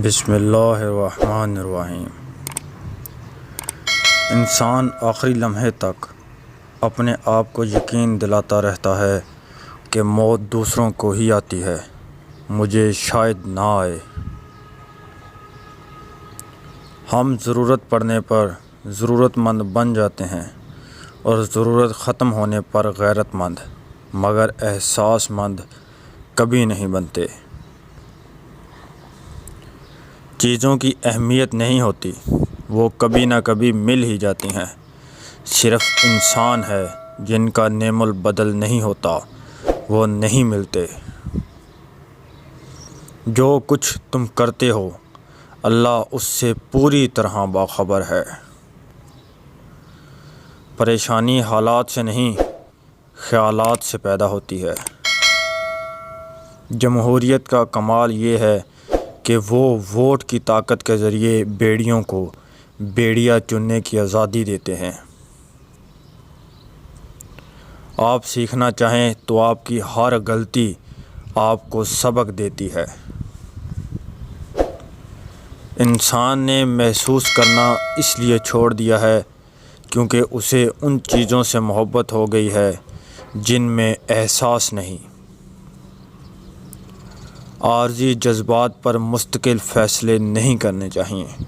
بسم اللہ الرحمن الرحیم۔ انسان آخری لمحے تک اپنے آپ کو یقین دلاتا رہتا ہے کہ موت دوسروں کو ہی آتی ہے، مجھے شاید نہ آئے۔ ہم ضرورت پڑنے پر ضرورت مند بن جاتے ہیں اور ضرورت ختم ہونے پر غیرت مند، مگر احساس مند کبھی نہیں بنتے۔ چیزوں کی اہمیت نہیں ہوتی، وہ کبھی نہ کبھی مل ہی جاتی ہیں۔ صرف انسان ہے جن کا نعم البدل نہیں ہوتا، وہ نہیں ملتے۔ جو کچھ تم کرتے ہو اللہ اس سے پوری طرح باخبر ہے۔ پریشانی حالات سے نہیں، خیالات سے پیدا ہوتی ہے۔ جمہوریت کا کمال یہ ہے کہ وہ ووٹ کی طاقت کے ذریعے بیڑیوں کو بیڑیا چننے کی آزادی دیتے ہیں۔ آپ سیکھنا چاہیں تو آپ کی ہر غلطی آپ کو سبق دیتی ہے۔ انسان نے محسوس کرنا اس لیے چھوڑ دیا ہے کیونکہ اسے ان چیزوں سے محبت ہو گئی ہے جن میں احساس نہیں۔ عارضی جذبات پر مستقل فیصلے نہیں کرنے چاہیے۔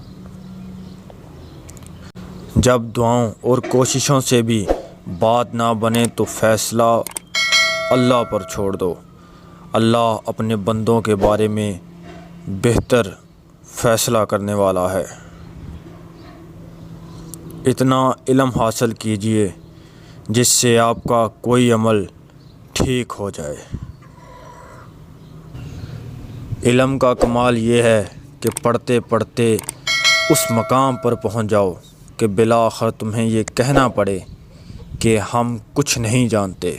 جب دعاؤں اور کوششوں سے بھی بات نہ بنے تو فیصلہ اللہ پر چھوڑ دو۔ اللہ اپنے بندوں کے بارے میں بہتر فیصلہ کرنے والا ہے۔ اتنا علم حاصل کیجئے جس سے آپ کا کوئی عمل ٹھیک ہو جائے۔ علم کا کمال یہ ہے کہ پڑھتے پڑھتے اس مقام پر پہنچ جاؤ کہ بالآخر تمہیں یہ کہنا پڑے کہ ہم کچھ نہیں جانتے۔